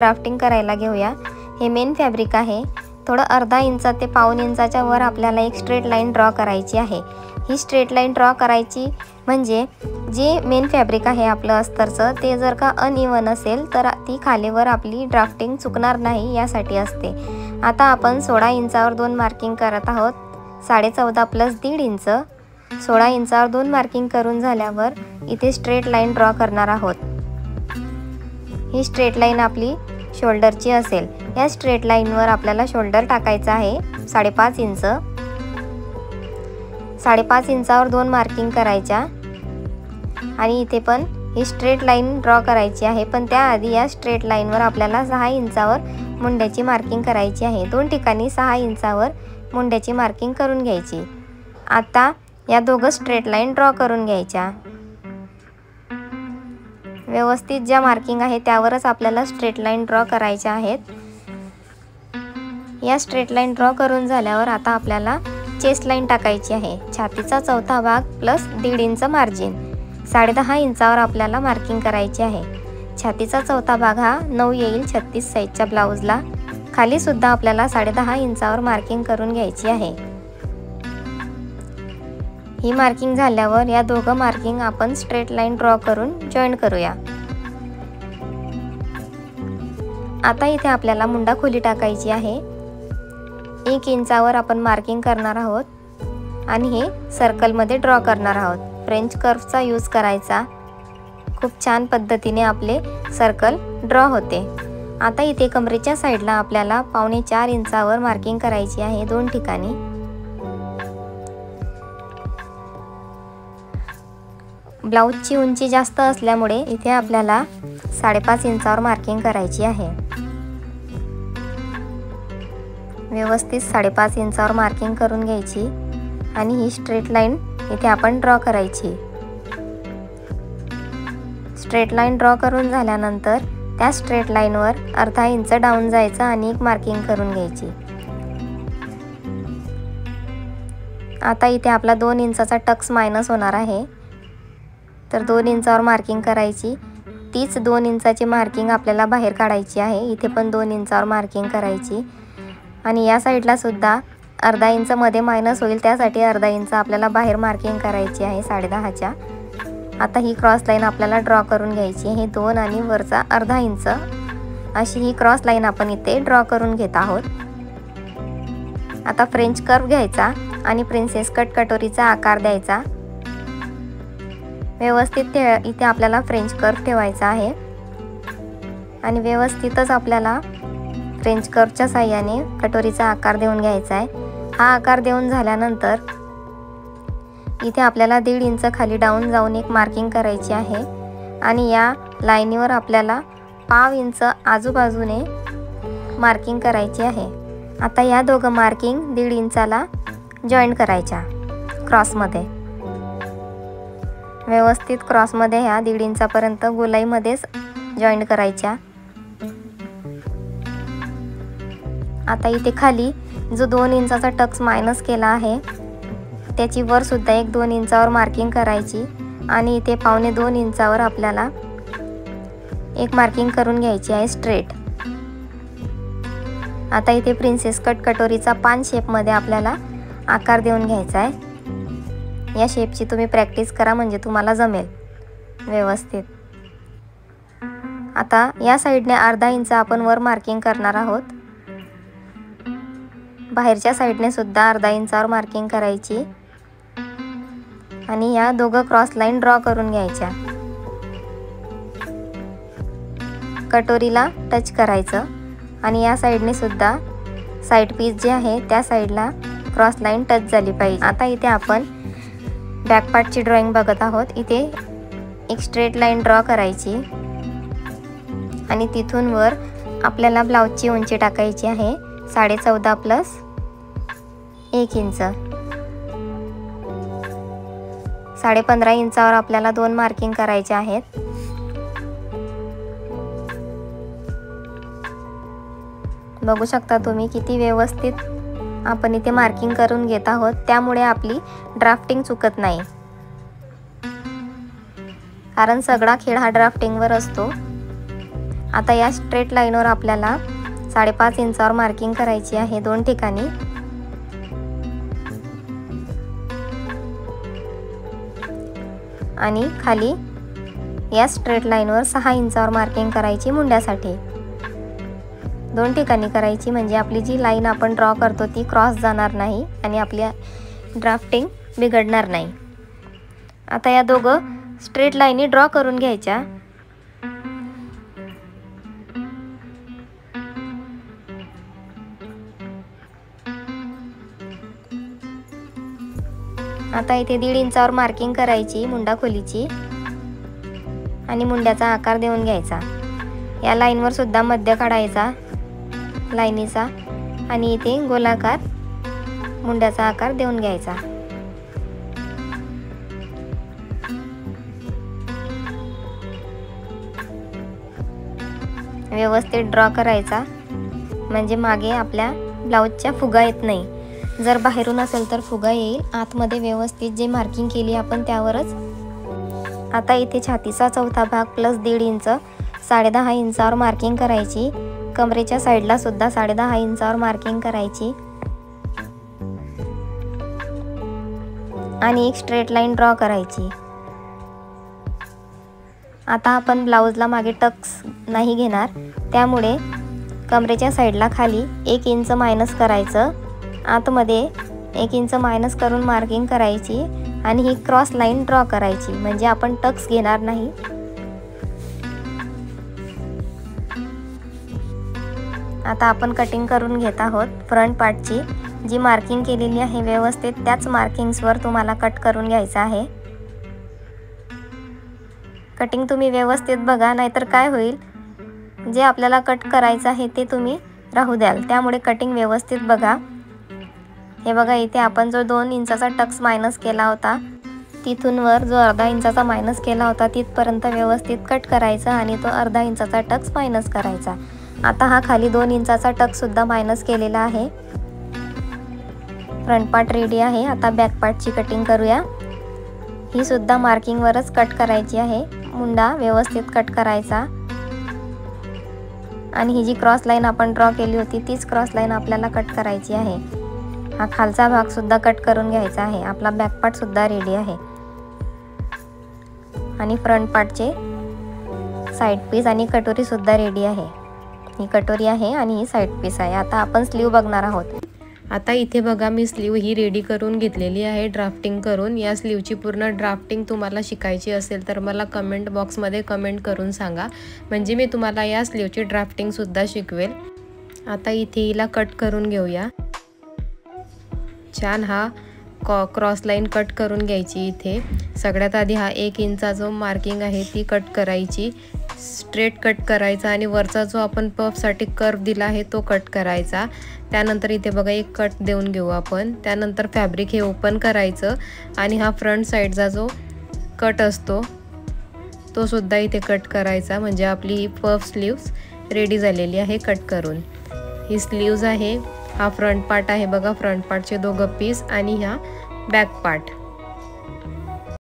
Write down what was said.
Drafting करायला घेऊया। हे मेन फॅब्रिक आहे। थोडं अर्धा इंच ते पाऊण इंचाच्या वर आपल्याला एक स्ट्रेट लाईन ड्रॉ करायची आहे। ही स्ट्रेट लाईन ड्रॉ करायची म्हणजे जे मेन फॅब्रिक आहे आपलं अस्तरचं ते जर का अनइवन असेल तर ती खालीवर आपली ड्राफ्टिंग चुकणार नाही यासाठी असते। आता आपण 16 इंचावर 2 मार्किंग करत आहोत। 14.5 प्लस 1.5 इंच 16 इंचावर 2 मार्किंग करून झाल्यावर इथे स्ट्रेट लाईन ड्रॉ करणार आहोत। ही स्ट्रेट लाईन आपली शोल्डरची असेल। या स्ट्रेट लाईनवर आपल्याला शोल्डर टाकायचा आहे 5.5 इंच। 5.5 इंचावर 2 मार्किंग करायच्या आणि इथे पण ही स्ट्रेट लाईन ड्रॉ करायची आहे। पण त्याआधी या स्ट्रेट लाईनवर आपल्याला 6 इंचावर मुंड्याची मार्किंग करायची आहे। दोन ठिकाणी 6 इंचावर मुंड्याची मार्किंग करून घ्यायची। आता या दोघं स्ट्रेट लाईन ड्रॉ करून घ्यायच्या। व्यवस्थित ज्या मार्किंग आहे त्यावरच आपल्याला स्ट्रेट लाईन ड्रॉ करायच्या आहेत। या स्ट्रेट लाईन ड्रॉ करून झाल्यावर आता आपल्याला चेस्ट लाईन टाकायची आहे। छातीचा चौथा भाग प्लस 1.5 इंच मार्जिन 10.5 इंचावर आपल्याला मार्किंग करायची आहे। छातीचा चौथा भाग हा 9 येईल 36 साईजच्या ब्लाउजला। खाली सुद्धा आपल्याला 10.5 इंचावर मार्किंग करून घ्यायची आहे। ही मार्किंग झाल्यावर या दोघं मार्किंग आपण स्ट्रेट लाईन ड्रॉ करून जॉईन करूया। आता इथे आपल्याला मुंडा खोली टाकायची आहे। 1 इंचावर आपण मार्किंग करणार आहोत आणि हे सर्कलमध्ये ड्रॉ करणार आहोत। फ्रेंच कर्वचा यूज करायचा। खूप छान पद्धतीने आपले सर्कल ड्रॉ होते। आता इथे कमरेच्या साईडला आपल्याला 4.25 इंचावर मार्किंग करायची आहे दोन ठिकाणी। ब्लाउजची उंची जास्त असल्यामुळे इथे आपल्याला 5.5 इंचावर मार्किंग करायची आहे। व्यवस्थित 5.5 इंचावर मार्किंग करून घ्यायची आणि ही स्ट्रेट लाईन इथे आपण ड्रॉ करायची। स्ट्रेट लाईन ड्रॉ करून झाल्यानंतर त्या स्ट्रेट लाईनवर अर्धा इंच डाऊन जायचं आणि एक मार्किंग करून घ्यायची। आता इथे आपला 2 इंचाचा टक्स मायनस होणार आहे तर 2 इंचावर मार्किंग करायची। तीच 2 इंचाची मार्किंग आपल्याला बाहेर काढायची आहे। इथे पण 2 इंचावर मार्किंग करायची आणि या साईडला सुद्धा अर्धा इंच मध्ये मायनस होईल त्यासाठी अर्धा इंच आपल्याला बाहेर मार्किंग करायची आहे 10.5च्या। आता ही क्रॉस लाईन आपल्याला ड्रॉ करून घ्यायची आहे 2 आणि वरचा अर्धा इंच अशी ही क्रॉस लाईन आपण इथे ड्रॉ करून घेत आहोत। आता फ्रेंच कर्व घ्यायचा आणि प्रिन्सेस कट कटोरीचा आकार द्यायचा। व्यवस्थित इथे आपल्याला फ्रेंच कर्व ठेवायचा आहे आणि व्यवस्थितच आपल्याला फ्रेंच कर्वच्या साहाय्याने कटोरीचा आकार देऊन घ्यायचा आहे। हा आकार देऊन झाल्यानंतर इथे आपल्याला 1.5 इंच खाली डाऊन जाऊन एक मार्किंग करायची आहे आणि या लाईनीवर आपल्याला पाव इंच आजूबाजूने मार्किंग करायची आहे। आता या दोघं मार्किंग 1.5 इंचाला जॉईन करायच्या क्रॉसमध्ये। व्यवस्थित क्रॉसमध्ये ह्या 1.5 इंचापर्यंत गोलाईमध्येच जॉईन करायच्या। आता इथे खाली जो 2 इंचाचा टक्स मायनस केला आहे त्याची वर सुद्धा 1-2 इंचावर मार्किंग करायची आणि इथे 1.25-2 इंचावर आपल्याला एक मार्किंग करून घ्यायची आहे स्ट्रेट। आता इथे प्रिन्सेस कट कटोरीचा पान शेपमध्ये आपल्याला आकार देऊन घ्यायचा आहे। या शेपची तुम्ही प्रॅक्टिस करा म्हणजे तुम्हाला जमेल व्यवस्थित। आता या साईडने अर्धा इंच आपण वर मार्किंग करणार आहोत। बाहेरच्या साईडने सुद्धा अर्धा इंचावर मार्किंग करायची आणि या दोघं क्रॉस लाईन ड्रॉ करून घ्यायच्या। कटोरीला टच करायचं आणि या साईडने सुद्धा साईड पीस जे आहे त्या साईडला क्रॉस लाईन टच झाली पाहिजे। आता इथे आपण बॅक पार्टची ड्रॉइंग बघत आहोत। इथे एक स्ट्रेट लाईन ड्रॉ करायची आणि तिथून वर आपल्याला ब्लाउजची उंची टाकायची आहे 14.5 प्लस 1 इंच। 15.5 इंचावर आपल्याला 2 मार्किंग करायचे आहेत। बघू शकता तुम्ही किती व्यवस्थित आपण इथे मार्किंग करून घेत आहोत, त्यामुळे आपली ड्राफ्टिंग चुकत नाही। कारण सगळा खेळ हा ड्राफ्टिंगवर असतो। आता या स्ट्रेट लाईनवर आपल्याला 5.5 इंचावर मार्किंग करायची आहे 2 ठिकाणी। आणि खाली या स्ट्रेट लाईनवर 6 इंचावर मार्किंग करायची मुंड्यासाठी। 2 ठिकाणी करायची म्हणजे आपली जी लाईन आपण ड्रॉ करतो ती क्रॉस जाणार नाही आणि आपली ड्राफ्टिंग बिघडणार नाही। आता या दोघं स्ट्रेट लाईनी ड्रॉ करून घ्यायच्या। आता इथे 1.5 इंचावर मार्किंग करायची मुंडा खोलीची आणि मुंड्याचा आकार देऊन घ्यायचा। या लाईनवर सुद्धा मध्य काढायचा लाईनीचा आणि इथे गोलाकार मुंड्याचा आकार देऊन घ्यायचा। व्यवस्थित ड्रॉ करायचा म्हणजे मागे आपल्या ब्लाऊजच्या फुगा येत नाही। जर बाहेरून असेल तर फुगा येईल, आतमध्ये व्यवस्थित जे मार्किंग केली आपण त्यावरच। आता इथे छातीचा चौथा भाग प्लस 1.5 इंच 10.5 इंचावर मार्किंग करायची। कमरेच्या साईडला सुद्धा 10.5 इंचावर मार्किंग करायची आणि एक स्ट्रेट लाईन ड्रॉ करायची। आता आपण ब्लाऊजला मागे टक्स नाही घेणार, त्यामुळे कमरेच्या साईडला खाली 1 इंच मायनस करायचं, आतमध्ये 1 इंच मायनस करून मार्किंग करायची आणि ही क्रॉस लाईन ड्रॉ करायची म्हणजे आपण टक्स घेणार नाही। आता आपण कटिंग करून घेत आहोत फ्रंट पार्टची। जी मार्किंग केलेली आहे व्यवस्थित त्याच मार्किंग्सवर तुम्हाला कट करून घ्यायचं आहे। कटिंग तुम्ही व्यवस्थित बघा, नाहीतर काय होईल, जे आपल्याला कट करायचं आहे ते तुम्ही राहू द्याल, त्यामुळे कटिंग व्यवस्थित बघा। हे बघा, इथे आपण जो 2 इंचाचा टक्स मायनस केला होता तिथून वर जो 1/2 इंचाचा मायनस केला होता तिथपर्यंत व्यवस्थित कट करायचा आणि तो 1/2 इंचाचा टक्स मायनस करायचा। आता हा खाली 2 इंचाचा टक्स सुद्धा मायनस केलेला आहे। फ्रंट पार्ट रेडी आहे। आता बॅक पार्टची कटिंग करूया। ही सुद्धा मार्किंग वरच कट करायची आहे। मुंडा व्यवस्थित कट करायचा आणि ही जी क्रॉस लाईन आपण ड्रॉ केली होती तीच क्रॉस लाईन आपल्याला कट करायची आहे। हा खालचा भाग सुद्धा कट करून घ्यायचा आहे। आपला बॅक पार्ट सुद्धा रेडी आहे आणि फ्रंट पार्टचे साइड पीस आणि कटोरी सुद्धा रेडी आहे। ही कटोरी आहे आणि ही साइड पीस आहे। आता आपण स्लीव बघणार आहोत। आता इथे बघा मी स्लीव ही रेडी करून घेतलेली आहे ड्राफ्टिंग करून। या स्लीवची पूर्ण ड्राफ्टिंग तुम्हाला शिकायची असेल तर मला कमेंट बॉक्समध्ये कमेंट करून सांगा, म्हणजे मी तुम्हाला या स्लीवची ड्राफ्टिंग सुद्धा शिकवेल। आता इथे हिला कट करून घेऊया। छान हा क्रॉस लाईन कट करून घ्यायची। इथे सगळ्यात आधी हा 1 इंचा जो मार्किंग आहे ती कट करायची, स्ट्रेट कट करायचा आणि वरचा जो आपण पफसाठी कर्व दिला आहे तो कट करायचा। त्यानंतर इथे बघा एक कट देऊन घेऊ आपण। त्यानंतर फॅब्रिक हे ओपन करायचं आणि हा फ्रंट साईडचा जो कट असतो तो सुद्धा इथे कट करायचा, म्हणजे आपली ही पफ स्लीव्स रेडी झालेली आहे कट करून। ही स्लीव्ज आहे, हा फ्रंट पार्ट आहे बघा, फ्रंट पार्टचे 2 पीस आणि हा बॅक पार्ट।